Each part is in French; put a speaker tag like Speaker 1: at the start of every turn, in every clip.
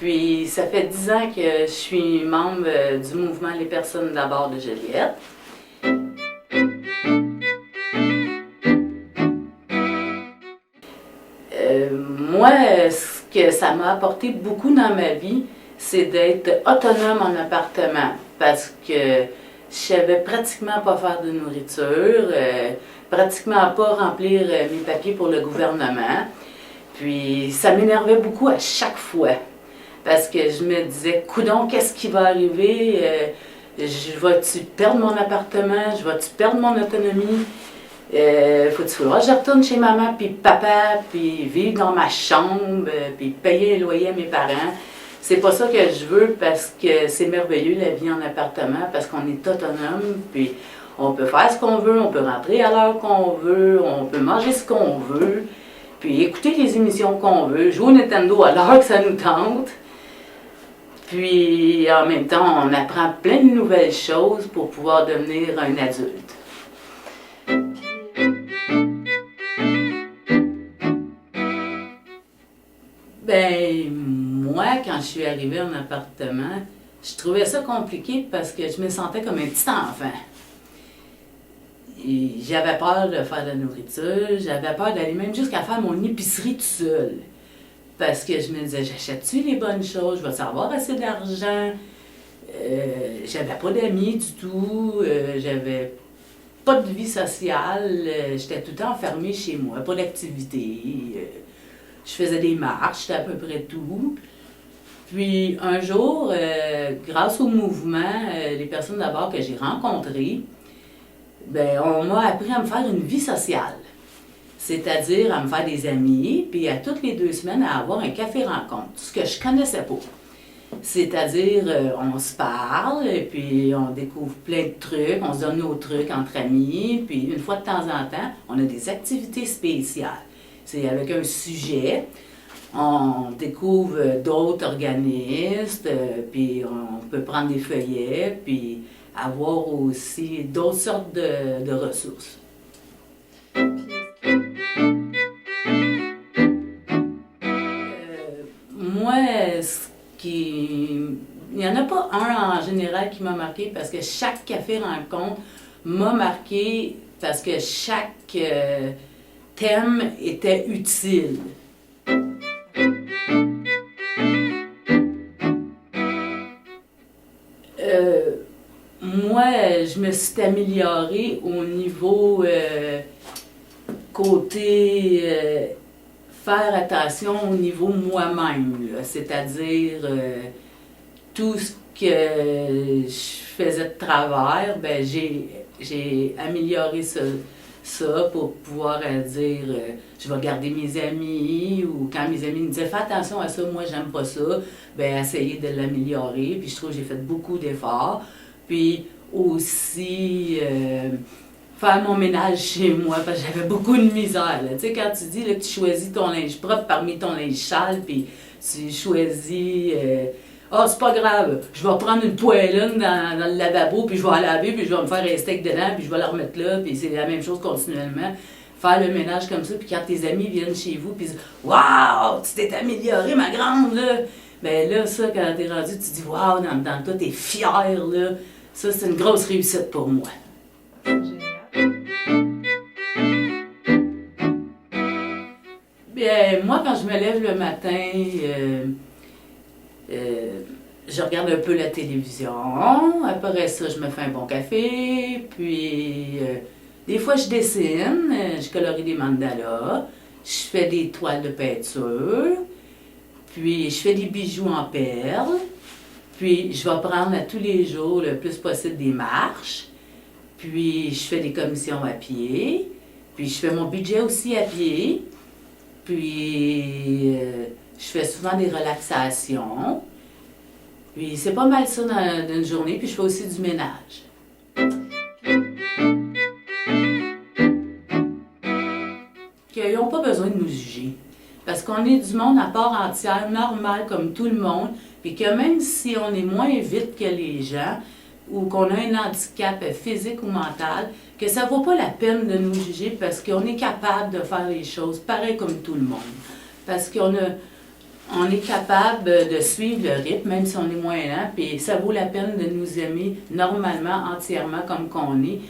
Speaker 1: Puis ça fait 10 ans que je suis membre du mouvement Les Personnes d'abord de Joliette. Moi, ce que ça m'a apporté beaucoup dans ma vie, c'est d'être autonome en appartement parce que je savais pratiquement pas faire de nourriture, pratiquement pas remplir mes papiers pour le gouvernement. Puis ça m'énervait beaucoup à chaque fois parce que je me disais, coudonc, qu'est-ce qui va arriver? Je vais-tu perdre mon appartement? Je vais-tu perdre mon autonomie? Faut-il falloir que je retourne chez maman puis papa, puis vivre dans ma chambre, puis payer un loyer à mes parents. C'est pas ça que je veux parce que c'est merveilleux la vie en appartement, parce qu'on est autonome, puis on peut faire ce qu'on veut, on peut rentrer à l'heure qu'on veut, on peut manger ce qu'on veut, puis écouter les émissions qu'on veut, jouer au Nintendo à l'heure que ça nous tente. Puis en même temps, on apprend plein de nouvelles choses pour pouvoir devenir un adulte. Ben, moi, quand je suis arrivée en appartement, je trouvais ça compliqué parce que je me sentais comme un petit enfant. J'avais peur de faire de la nourriture, j'avais peur d'aller même jusqu'à faire mon épicerie tout seul. Parce que je me disais, j'achète-tu les bonnes choses, je vais avoir assez d'argent. J'avais pas d'amis du tout, j'avais pas de vie sociale, j'étais tout le temps enfermée chez moi, pas d'activité. Je faisais des marches, c'était à peu près tout. Puis un jour, grâce au mouvement, les personnes d'abord que j'ai rencontrées, ben, on m'a appris à me faire une vie sociale. C'est-à-dire à me faire des amis, puis à toutes les 2 semaines à avoir un café-rencontre, ce que je connaissais pas. C'est-à-dire, on se parle, et puis on découvre plein de trucs, on se donne nos trucs entre amis, puis une fois de temps en temps, on a des activités spéciales. C'est avec un sujet, on découvre d'autres organismes, puis on peut prendre des feuillets, puis avoir aussi d'autres sortes de ressources. Moi, il n'y en a pas un en général qui m'a marqué parce que chaque café-rencontre m'a marqué parce que chaque thème était utile. Moi, je me suis améliorée au niveau côté faire attention au niveau moi-même, c'est-à-dire tout ce que je faisais de travers, ben j'ai amélioré ça pour pouvoir dire je vais garder mes amis, ou quand mes amis me disaient fais attention à ça, moi j'aime pas ça, ben essayer de l'améliorer, puis je trouve que j'ai fait beaucoup d'efforts. Puis aussi faire mon ménage chez moi, parce que j'avais beaucoup de misère. Tu sais, quand tu dis là, que tu choisis ton linge propre parmi ton linge sale, puis tu choisis c'est pas grave, je vais prendre une poêlonne dans le lavabo, puis je vais la laver, puis je vais me faire un steak dedans, puis je vais la remettre là, puis c'est la même chose continuellement. Faire le ménage comme ça, puis quand tes amis viennent chez vous, puis ils disent waouh, tu t'es améliorée, ma grande, là. Ben là, ça, quand t'es rendu, tu dis waouh, dans toi, t'es fière, là. Ça, c'est une grosse réussite pour moi. Bien, moi, quand je me lève le matin, je regarde un peu la télévision. Après ça, je me fais un bon café. Puis, des fois, je dessine. Je colorie des mandalas. Je fais des toiles de peinture. Puis, je fais des bijoux en perles. Puis, je vais prendre à tous les jours le plus possible des marches. Puis, je fais des commissions à pied. Puis, je fais mon budget aussi à pied. Puis, je fais souvent des relaxations. Puis, c'est pas mal ça dans une journée. Puis, je fais aussi du ménage. Qu'ils n'ont pas besoin de nous juger. Parce qu'on est du monde à part entière, normal comme tout le monde. Puis que même si on est moins vite que les gens, ou qu'on a un handicap physique ou mental, que ça ne vaut pas la peine de nous juger parce qu'on est capable de faire les choses pareil comme tout le monde. Parce qu'on on est capable de suivre le rythme, même si on est moins lent, puis ça vaut la peine de nous aimer normalement, entièrement comme qu'on est,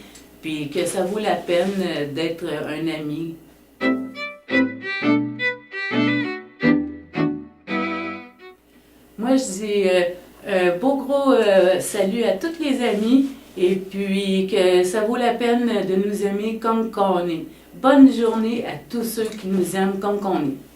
Speaker 1: puis que ça vaut la peine d'être un ami. Moi, je dis un beau gros salut à tous les amis, et puis que ça vaut la peine de nous aimer comme qu'on est. Bonne journée à tous ceux qui nous aiment comme qu'on est.